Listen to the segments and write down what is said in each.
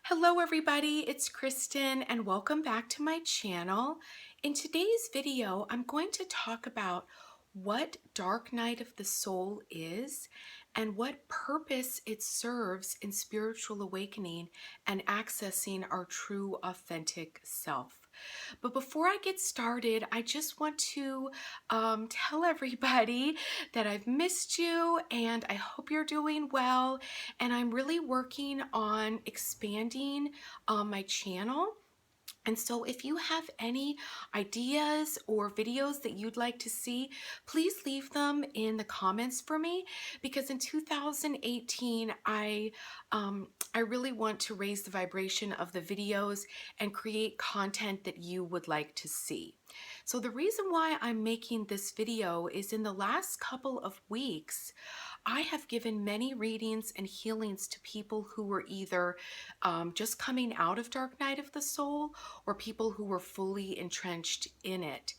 Hello everybody, it's Kristen and welcome back to my channel. In today's video, I'm going to talk about what dark night of the soul is and what purpose it serves in spiritual awakening and accessing our true authentic self. But before I get started, I just want to tell everybody that I've missed you and I hope you're doing well. And I'm really working on expanding my channel. And so if you have any ideas or videos that you'd like to see, please leave them in the comments for me, because in 2018, I really want to raise the vibration of the videos and create content that you would like to see. So the reason why I'm making this video is in the last couple of weeks, I have given many readings and healings to people who were either just coming out of Dark Night of the Soul or people who were fully entrenched in it.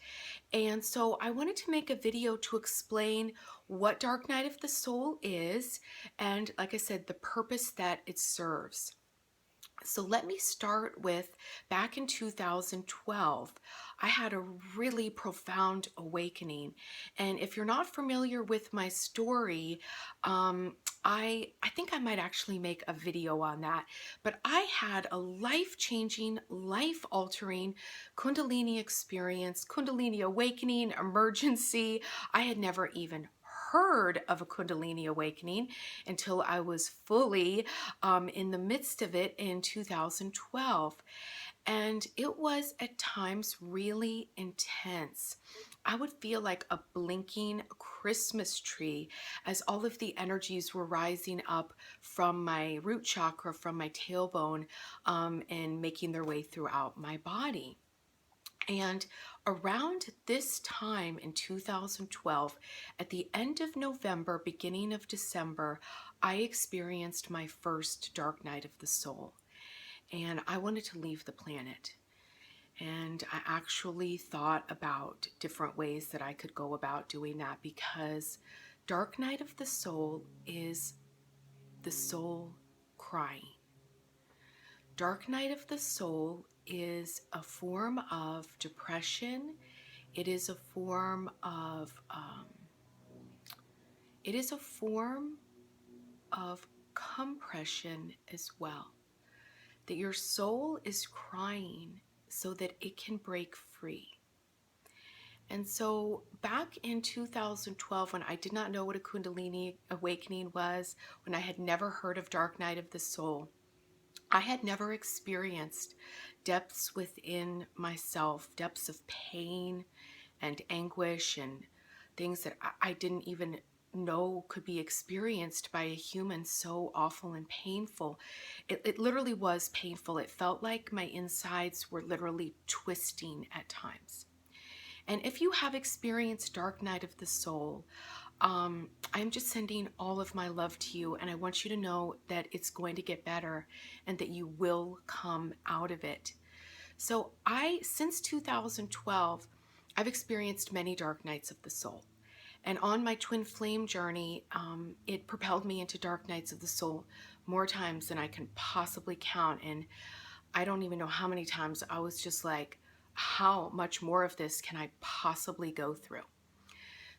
And so I wanted to make a video to explain what Dark Night of the Soul is and, like I said, the purpose that it serves. So let me start with back in 2012, I had a really profound awakening. And if you're not familiar with my story, I think I might actually make a video on that. But I had a life-changing, life-altering Kundalini experience, Kundalini awakening, emergency. I had never even heard of a Kundalini awakening until I was fully in the midst of it in 2012. And it was at times really intense. I would feel like a blinking Christmas tree as all of the energies were rising up from my root chakra, from my tailbone, and making their way throughout my body. And around this time in 2012, at the end of November, beginning of December, I experienced my first dark night of the soul. And I wanted to leave the planet. And I actually thought about different ways that I could go about doing that, because dark night of the soul is the soul crying. Dark night of the soul is a form of depression. It is a form of compression as well. That your soul is crying so that it can break free. And so back in 2012, when I did not know what a Kundalini awakening was, when I had never heard of Dark Night of the Soul, I had never experienced depths within myself, depths of pain and anguish and things that I didn't even know could be experienced by a human, so awful and painful. It literally was painful. It felt like my insides were literally twisting at times. And if you have experienced Dark Night of the Soul, I'm just sending all of my love to you, and I want you to know that it's going to get better and that you will come out of it. So since 2012, I've experienced many dark nights of the soul. And on my twin flame journey, it propelled me into dark nights of the soul more times than I can possibly count. And I don't even know how many times I was just like, how much more of this can I possibly go through?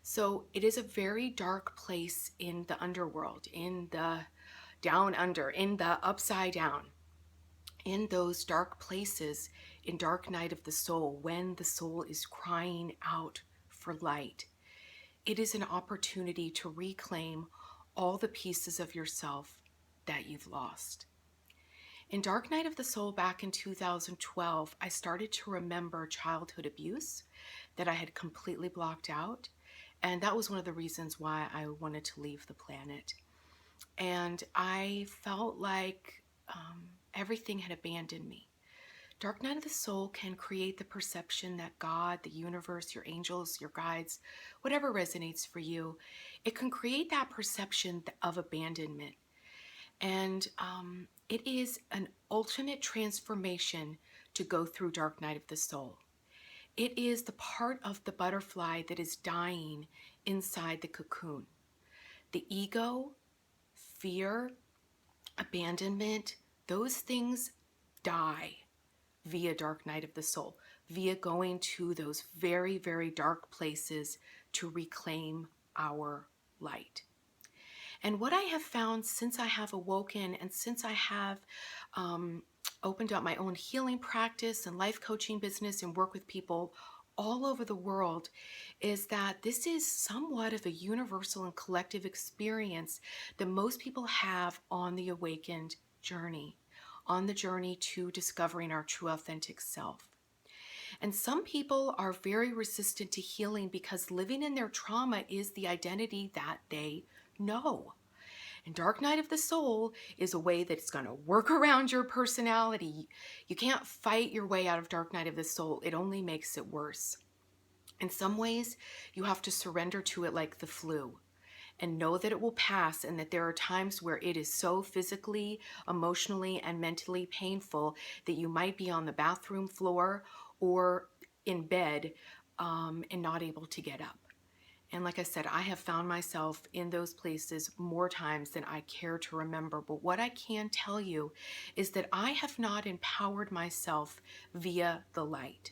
So it is a very dark place in the underworld, in the down under, in the upside down, in those dark places, in dark night of the soul, when the soul is crying out for light. It is an opportunity to reclaim all the pieces of yourself that you've lost. In Dark Night of the Soul back in 2012, I started to remember childhood abuse that I had completely blocked out. And that was one of the reasons why I wanted to leave the planet. And I felt like everything had abandoned me. Dark Night of the Soul can create the perception that God, the universe, your angels, your guides, whatever resonates for you, it can create that perception of abandonment. And it is an ultimate transformation to go through Dark Night of the Soul. It is the part of the butterfly that is dying inside the cocoon. The ego, fear, abandonment, those things die via dark night of the soul, via going to those very, very dark places to reclaim our light. And what I have found since I have awoken and since I have um, opened up my own healing practice and life coaching business and work with people all over the world is that this is somewhat of a universal and collective experience that most people have on the awakened journey, on the journey to discovering our true authentic self. And some people are very resistant to healing because living in their trauma is the identity that they know. And Dark Night of the Soul is a way that's going to work around your personality. You can't fight your way out of Dark Night of the Soul. It only makes it worse. In some ways, you have to surrender to it like the flu and know that it will pass, and that there are times where it is so physically, emotionally, and mentally painful that you might be on the bathroom floor or in bed and not able to get up. And like I said, I have found myself in those places more times than I care to remember. But what I can tell you is that I have not empowered myself via the light.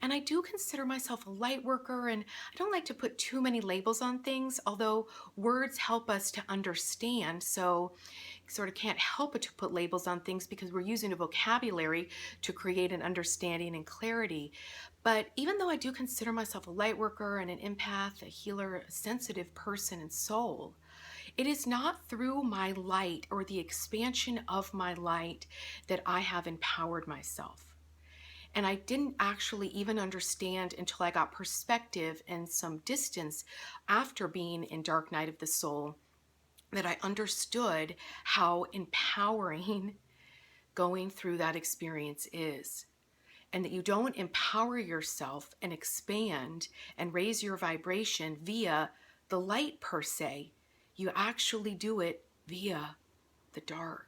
And I do consider myself a light worker, and I don't like to put too many labels on things, although words help us to understand. So sort of can't help but to put labels on things because we're using a vocabulary to create an understanding and clarity. But even though I do consider myself a light worker and an empath, a healer, a sensitive person and soul, it is not through my light or the expansion of my light that I have empowered myself. And I didn't actually even understand until I got perspective and some distance after being in Dark Night of the Soul that I understood how empowering going through that experience is. And that you don't empower yourself and expand and raise your vibration via the light per se. You actually do it via the dark.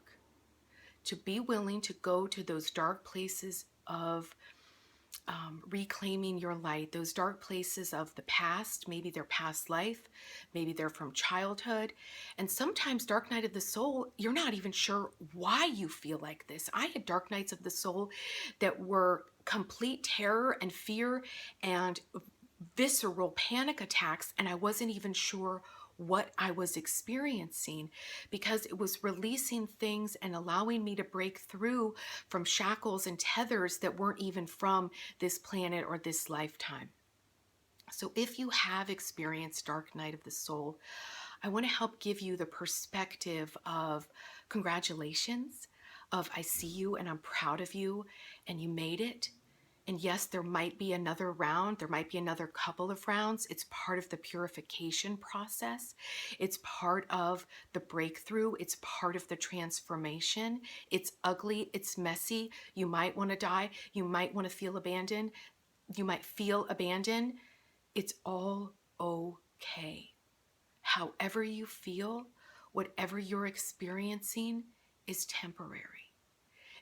To be willing to go to those dark places of reclaiming your light, those dark places of the past, maybe their past life, maybe they're from childhood. And sometimes Dark Night of the Soul, you're not even sure why you feel like this. I had Dark Nights of the Soul that were complete terror and fear and visceral panic attacks, and I wasn't even sure what I was experiencing because it was releasing things and allowing me to break through from shackles and tethers that weren't even from this planet or this lifetime. So if you have experienced Dark Night of the Soul, I want to help give you the perspective of congratulations, of I see you and I'm proud of you and you made it. And yes, there might be another round. There might be another couple of rounds. It's part of the purification process. It's part of the breakthrough. It's part of the transformation. It's ugly. It's messy. You might want to die. You might want to feel abandoned. You might feel abandoned. It's all okay. However you feel, whatever you're experiencing is temporary.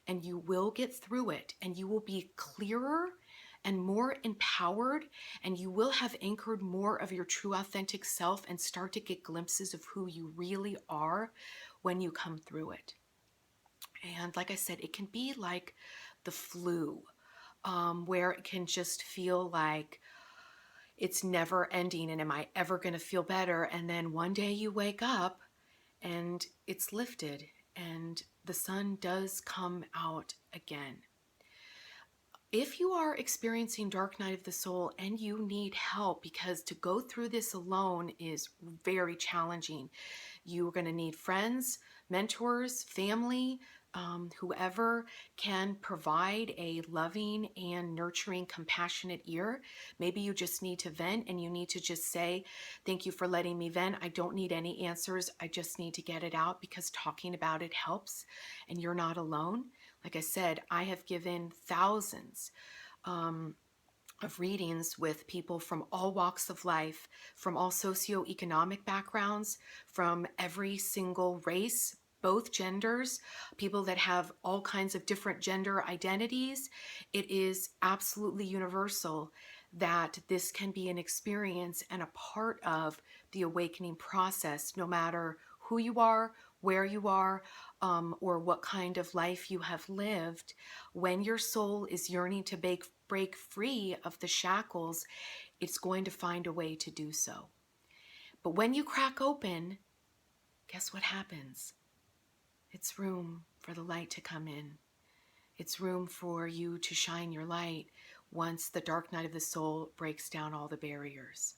And you will get through it, and you will be clearer and more empowered, and you will have anchored more of your true authentic self and start to get glimpses of who you really are when you come through it. And like I said, it can be like the flu, where it can just feel like it's never ending, and am I ever going to feel better? And then one day you wake up and it's lifted and the sun does come out again. If you are experiencing Dark Night of the Soul and you need help, because to go through this alone is very challenging, you are going to need friends, mentors, family, whoever can provide a loving and nurturing, compassionate ear. Maybe you just need to vent and you need to just say, thank you for letting me vent. I don't need any answers. I just need to get it out because talking about it helps and you're not alone. Like I said, I have given thousands of readings with people from all walks of life, from all socioeconomic backgrounds, from every single race, both genders, people that have all kinds of different gender identities. It is absolutely universal that this can be an experience and a part of the awakening process, no matter who you are, where you are, or what kind of life you have lived, when your soul is yearning to break free of the shackles, it's going to find a way to do so. But when you crack open, guess what happens? It's room for the light to come in. It's room for you to shine your light once the dark night of the soul breaks down all the barriers.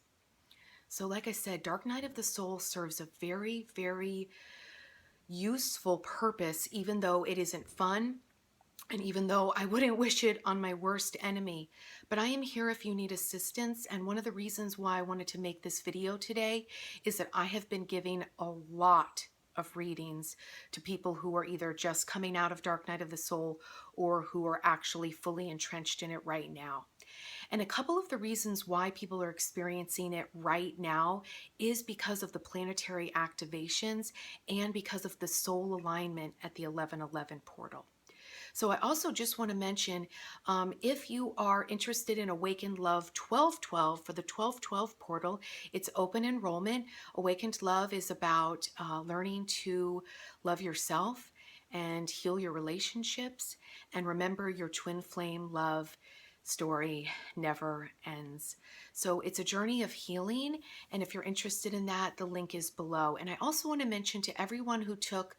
So like I said, dark night of the soul serves a very, very useful purpose, even though it isn't fun. And even though I wouldn't wish it on my worst enemy, but I am here if you need assistance. And one of the reasons why I wanted to make this video today is that I have been giving a lot of readings to people who are either just coming out of Dark Night of the Soul or who are actually fully entrenched in it right now. And a couple of the reasons why people are experiencing it right now is because of the planetary activations and because of the soul alignment at the 1111 portal. So I also just want to mention, if you are interested in Awakened Love 1212 for the 1212 portal, it's open enrollment. Awakened Love is about learning to love yourself and heal your relationships. And remember, your twin flame love story never ends. So it's a journey of healing. And if you're interested in that, the link is below. And I also want to mention to everyone who took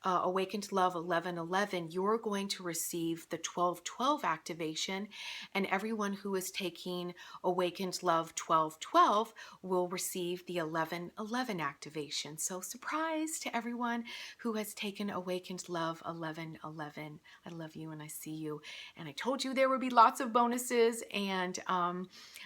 Awakened Love 1111, you're going to receive the 1212 activation. And everyone who is taking Awakened Love 1212 will receive the 1111 activation. So surprise to everyone who has taken Awakened Love 1111. I love you and I see you. And I told you there would be lots of bonuses, and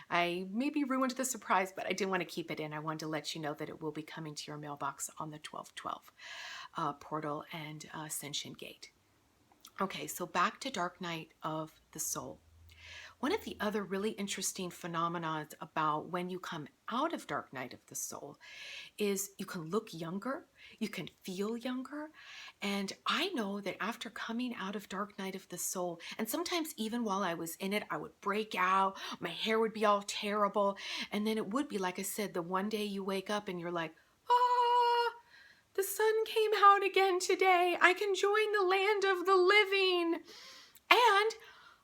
I maybe ruined the surprise, but I didn't want to keep it in. I wanted to let you know that it will be coming to your mailbox on the 1212 portal and Ascension gate. Okay, so back to Dark Night of the Soul. One of the other really interesting phenomena about when you come out of Dark Night of the Soul is you can look younger, you can feel younger. And I know that after coming out of Dark Night of the Soul, and sometimes even while I was in it, I would break out, my hair would be all terrible. And then it would be, like I said, the one day you wake up and you're like, ah, the sun came out again today. I can join the land of the living. And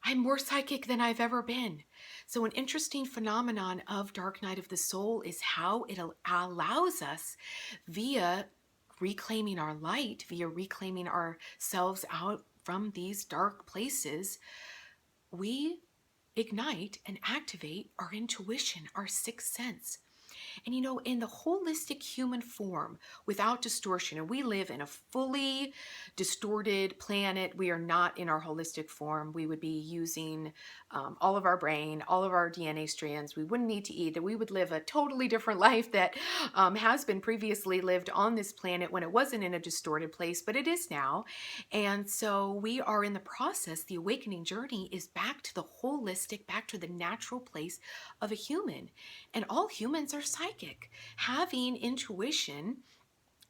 I'm more psychic than I've ever been. So an interesting phenomenon of Dark Night of the Soul is how it allows us, via reclaiming our light, via reclaiming ourselves out from these dark places, we ignite and activate our intuition, our sixth sense. And you know, in the holistic human form, without distortion, and we live in a fully distorted planet, we are not in our holistic form. We would be using all of our brain, all of our DNA strands. We wouldn't need to eat, that we would live a totally different life that has been previously lived on this planet when it wasn't in a distorted place, but it is now. And so we are in the process. The awakening journey is back to the holistic, back to the natural place of a human. And all humans are psychic. Having intuition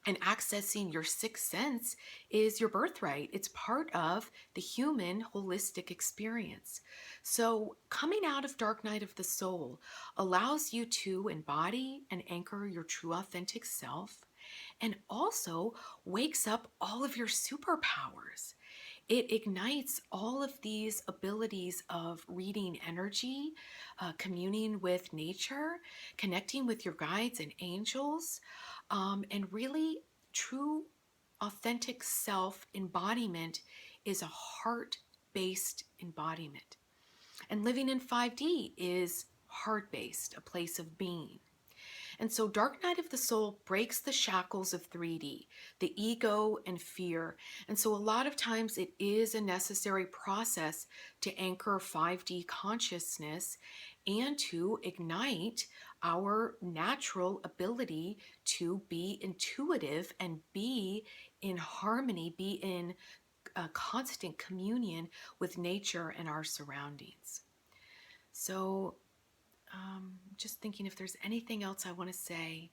and accessing your sixth sense is your birthright. It's part of the human holistic experience. So coming out of Dark Night of the Soul allows you to embody and anchor your true authentic self, and also wakes up all of your superpowers. It ignites all of these abilities of reading energy, communing with nature, connecting with your guides and angels, and really true, authentic self embodiment is a heart-based embodiment. And living in 5D is heart-based, a place of being. And so Dark Night of the Soul breaks the shackles of 3D, the ego and fear. And so a lot of times it is a necessary process to anchor 5D consciousness and to ignite our natural ability to be intuitive and be in harmony, be in a constant communion with nature and our surroundings. So just thinking if there's anything else I want to say.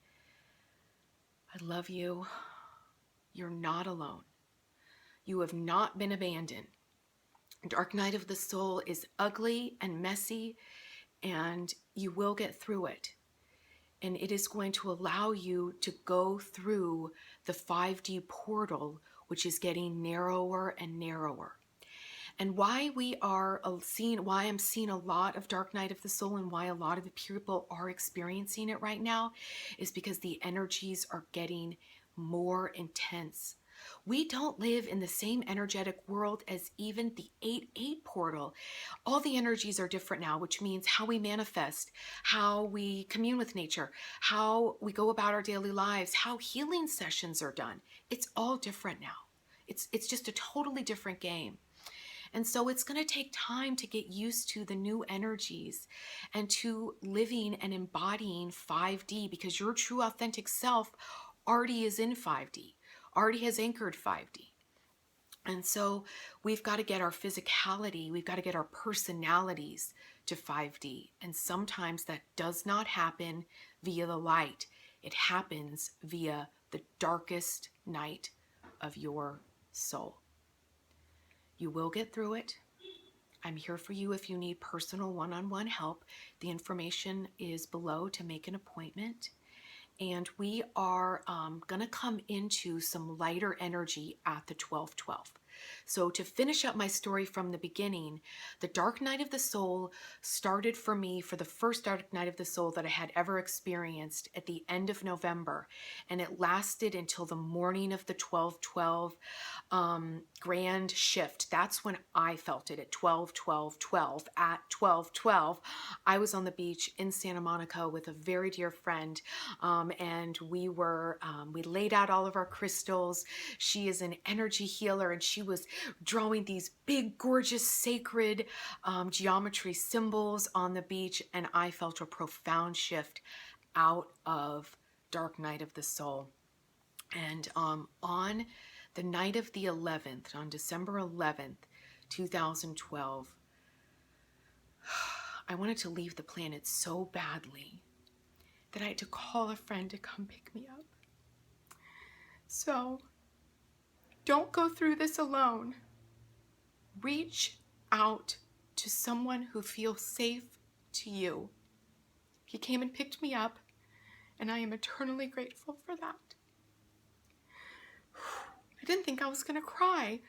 I love you. You're not alone. You have not been abandoned. Dark Night of the Soul is ugly and messy, and you will get through it. And it is going to allow you to go through the 5D portal which is getting narrower and narrower. And why why I'm seeing a lot of dark night of the soul and why a lot of the people are experiencing it right now is because the energies are getting more intense. We don't live in the same energetic world as even the 8-8 portal. All the energies are different now, which means how we manifest, how we commune with nature, how we go about our daily lives, how healing sessions are done. It's all different now. It's just a totally different game. And so it's going to take time to get used to the new energies and to living and embodying 5D, because your true authentic self already is in 5D, already has anchored 5D. And so we've got to get our physicality, we've got to get our personalities to 5D. And sometimes that does not happen via the light. It happens via the darkest night of your soul. You will get through it. I'm here for you if you need personal one-on-one help. The information is below to make an appointment. And we are going to come into some lighter energy at the 12/12. So to finish up my story from the beginning, the dark night of the soul started for me for the first dark night of the soul that I had ever experienced at the end of November. And it lasted until the morning of the 12/12 grand shift. That's when I felt it at 12/12/12. At 12/12, I was on the beach in Santa Monica with a very dear friend, and we laid out all of our crystals. She is an energy healer, and she was drawing these big, gorgeous, sacred geometry symbols on the beach, and I felt a profound shift out of dark night of the soul. And on the night of the 11th, on December 11th, 2012, I wanted to leave the planet so badly that I had to call a friend to come pick me up. So, don't go through this alone. Reach out to someone who feels safe to you. He came and picked me up, and I am eternally grateful for that. I didn't think I was going to cry,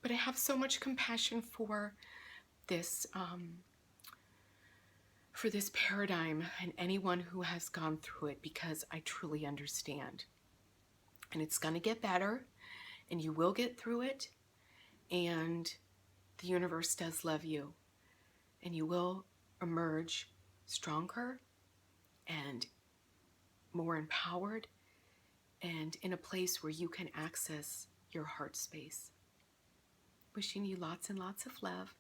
but I have so much compassion for this paradigm and anyone who has gone through it, because I truly understand. And it's going to get better, and you will get through it, and the universe does love you, and you will emerge stronger and more empowered and in a place where you can access your heart space. Wishing you lots and lots of love.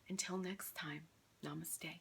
Until next time, namaste.